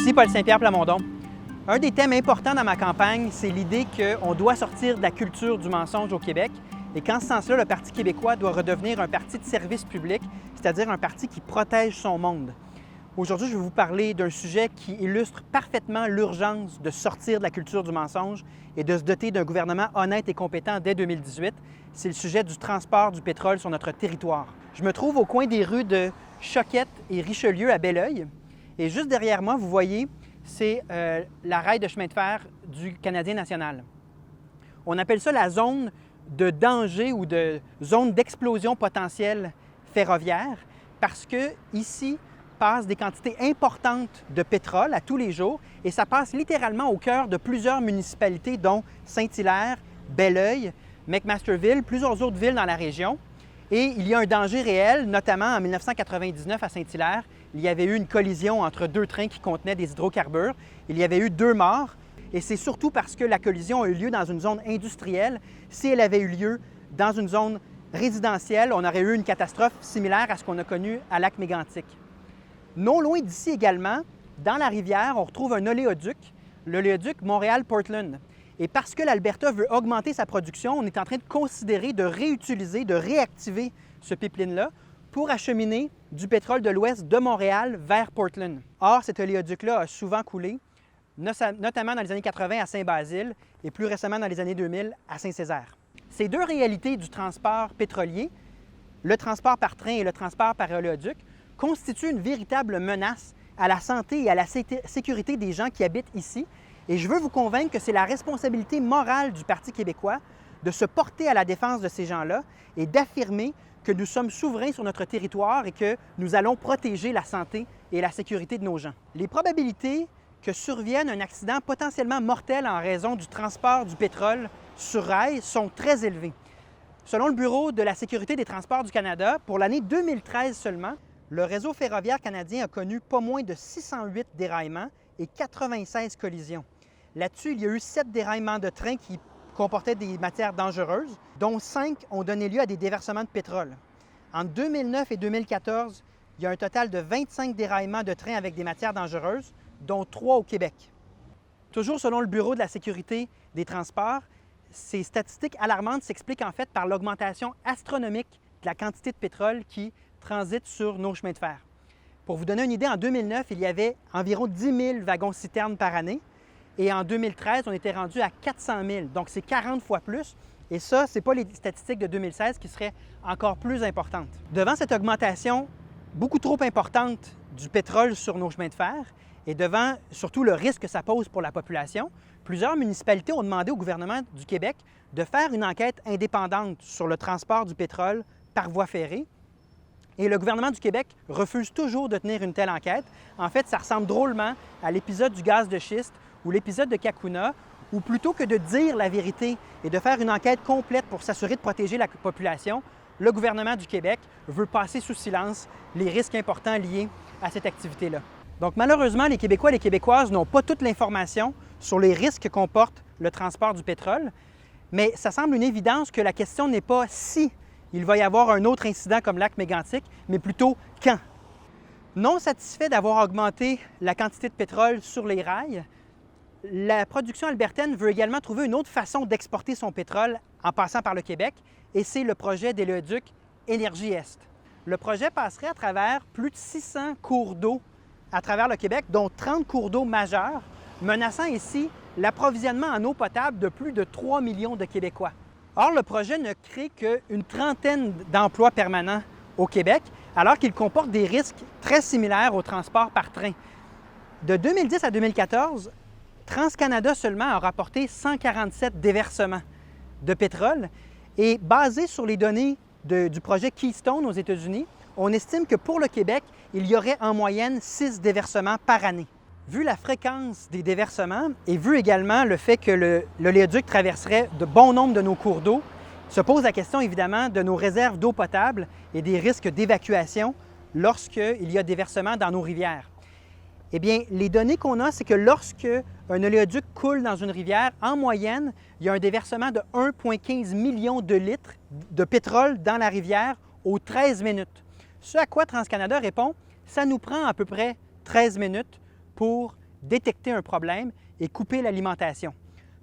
Ici Paul Saint-Pierre Plamondon. Un des thèmes importants dans ma campagne, c'est l'idée qu'on doit sortir de la culture du mensonge au Québec et qu'en ce sens-là, le Parti québécois doit redevenir un parti de service public, c'est-à-dire un parti qui protège son monde. Aujourd'hui, je vais vous parler d'un sujet qui illustre parfaitement l'urgence de sortir de la culture du mensonge et de se doter d'un gouvernement honnête et compétent dès 2018. C'est le sujet du transport du pétrole sur notre territoire. Je me trouve au coin des rues de Choquette et Richelieu à Belleuil. Et juste derrière moi, vous voyez, c'est la rail de chemin de fer du Canadien national. On appelle ça la zone de danger ou de zone d'explosion potentielle ferroviaire parce que ici passent des quantités importantes de pétrole à tous les jours et ça passe littéralement au cœur de plusieurs municipalités dont Saint-Hilaire, Belleuil, McMasterville, plusieurs autres villes dans la région. Et il y a un danger réel, notamment en 1999 à Saint-Hilaire. Il y avait eu une collision entre deux trains qui contenaient des hydrocarbures. Il y avait eu 2 morts et c'est surtout parce que la collision a eu lieu dans une zone industrielle. Si elle avait eu lieu dans une zone résidentielle, on aurait eu une catastrophe similaire à ce qu'on a connu à Lac-Mégantic. Non loin d'ici également, dans la rivière, on retrouve un oléoduc, l'oléoduc Montréal-Portland. Et parce que l'Alberta veut augmenter sa production, on est en train de considérer de réutiliser, de réactiver ce pipeline-là pour acheminer du pétrole de l'ouest de Montréal vers Portland. Or, cet oléoduc-là a souvent coulé, notamment dans les années 80 à Saint-Basile et plus récemment dans les années 2000 à Saint-Césaire. Ces deux réalités du transport pétrolier, le transport par train et le transport par oléoduc, constituent une véritable menace à la santé et à la sécurité des gens qui habitent ici. Et je veux vous convaincre que c'est la responsabilité morale du Parti québécois de se porter à la défense de ces gens-là et d'affirmer que nous sommes souverains sur notre territoire et que nous allons protéger la santé et la sécurité de nos gens. Les probabilités que survienne un accident potentiellement mortel en raison du transport du pétrole sur rail sont très élevées. Selon le Bureau de la sécurité des transports du Canada, pour l'année 2013 seulement, le réseau ferroviaire canadien a connu pas moins de 608 déraillements et 96 collisions. Là-dessus, il y a eu 7 déraillements de trains qui comportaient des matières dangereuses, dont 5 ont donné lieu à des déversements de pétrole. Entre 2009 et 2014, il y a un total de 25 déraillements de trains avec des matières dangereuses, dont 3 au Québec. Toujours selon le Bureau de la sécurité des transports, ces statistiques alarmantes s'expliquent en fait par l'augmentation astronomique de la quantité de pétrole qui transite sur nos chemins de fer. Pour vous donner une idée, en 2009, il y avait environ 10 000 wagons-citernes par année. Et en 2013, on était rendu à 400 000. Donc, c'est 40 fois plus. Et ça, ce n'est pas les statistiques de 2016 qui seraient encore plus importantes. Devant cette augmentation beaucoup trop importante du pétrole sur nos chemins de fer et devant surtout le risque que ça pose pour la population, plusieurs municipalités ont demandé au gouvernement du Québec de faire une enquête indépendante sur le transport du pétrole par voie ferrée. Et le gouvernement du Québec refuse toujours de tenir une telle enquête. En fait, ça ressemble drôlement à l'épisode du gaz de schiste ou l'épisode de Kakuna, où plutôt que de dire la vérité et de faire une enquête complète pour s'assurer de protéger la population, le gouvernement du Québec veut passer sous silence les risques importants liés à cette activité-là. Donc malheureusement, les Québécois et les Québécoises n'ont pas toute l'information sur les risques que comporte le transport du pétrole, mais ça semble une évidence que la question n'est pas si il va y avoir un autre incident comme Lac-Mégantic, mais plutôt quand. Non satisfait d'avoir augmenté la quantité de pétrole sur les rails, la production albertaine veut également trouver une autre façon d'exporter son pétrole en passant par le Québec, et c'est le projet d'éléoduc Énergie-Est. Le projet passerait à travers plus de 600 cours d'eau à travers le Québec, dont 30 cours d'eau majeurs, menaçant ici l'approvisionnement en eau potable de plus de 3 millions de Québécois. Or, le projet ne crée qu'une trentaine d'emplois permanents au Québec, alors qu'il comporte des risques très similaires au transport par train. De 2010 à 2014, TransCanada seulement a rapporté 147 déversements de pétrole et basé sur les données du projet Keystone aux États-Unis, on estime que pour le Québec, il y aurait en moyenne 6 déversements par année. Vu la fréquence des déversements et vu également le fait que l'oléoduc traverserait de bon nombre de nos cours d'eau, se pose la question évidemment de nos réserves d'eau potable et des risques d'évacuation lorsqu'il y a déversement dans nos rivières. Eh bien, les données qu'on a, c'est que lorsque un oléoduc coule dans une rivière, en moyenne, il y a un déversement de 1,15 million de litres de pétrole dans la rivière aux 13 minutes. Ce à quoi TransCanada répond, ça nous prend à peu près 13 minutes pour détecter un problème et couper l'alimentation.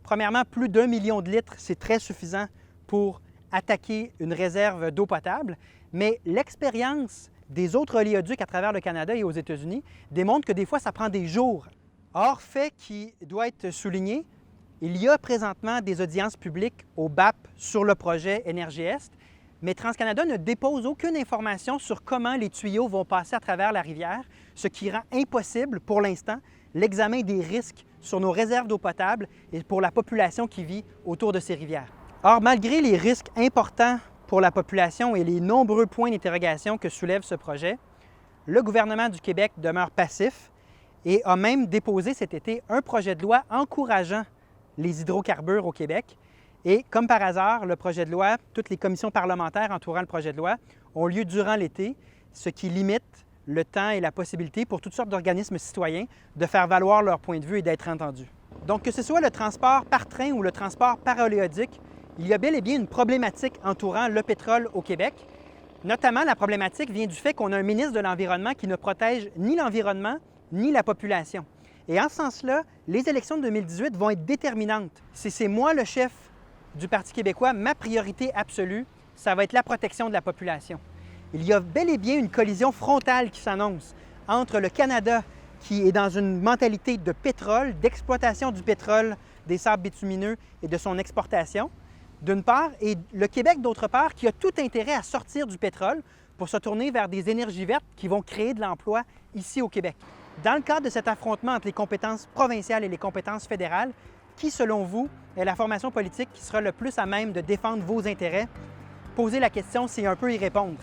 Premièrement, plus d'1 million de litres, c'est très suffisant pour attaquer une réserve d'eau potable, mais l'expérience des autres oléoducs à travers le Canada et aux États-Unis démontre que des fois, ça prend des jours. Or, fait qui doit être souligné, il y a présentement des audiences publiques au BAP sur le projet Énergie-Est, mais TransCanada ne dépose aucune information sur comment les tuyaux vont passer à travers la rivière, ce qui rend impossible, pour l'instant, l'examen des risques sur nos réserves d'eau potable et pour la population qui vit autour de ces rivières. Or, malgré les risques importants pour la population et les nombreux points d'interrogation que soulève ce projet, le gouvernement du Québec demeure passif et a même déposé cet été un projet de loi encourageant les hydrocarbures au Québec. Et comme par hasard, le projet de loi, toutes les commissions parlementaires entourant le projet de loi ont lieu durant l'été, ce qui limite le temps et la possibilité pour toutes sortes d'organismes citoyens de faire valoir leur point de vue et d'être entendus. Donc, que ce soit le transport par train ou le transport par oléoduc, il y a bel et bien une problématique entourant le pétrole au Québec. Notamment, la problématique vient du fait qu'on a un ministre de l'Environnement qui ne protège ni l'environnement ni la population. Et en ce sens-là, les élections de 2018 vont être déterminantes. Si c'est moi le chef du Parti québécois, ma priorité absolue, ça va être la protection de la population. Il y a bel et bien une collision frontale qui s'annonce entre le Canada, qui est dans une mentalité de pétrole, d'exploitation du pétrole, des sables bitumineux et de son exportation, d'une part, et le Québec, d'autre part, qui a tout intérêt à sortir du pétrole pour se tourner vers des énergies vertes qui vont créer de l'emploi ici au Québec. Dans le cadre de cet affrontement entre les compétences provinciales et les compétences fédérales, qui, selon vous, est la formation politique qui sera le plus à même de défendre vos intérêts? Posez la question, c'est un peu y répondre.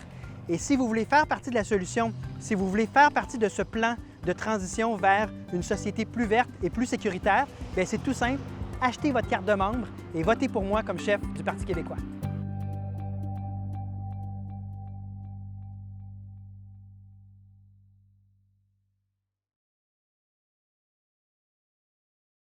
Et si vous voulez faire partie de la solution, si vous voulez faire partie de ce plan de transition vers une société plus verte et plus sécuritaire, bien c'est tout simple, achetez votre carte de membre et votez pour moi comme chef du Parti québécois.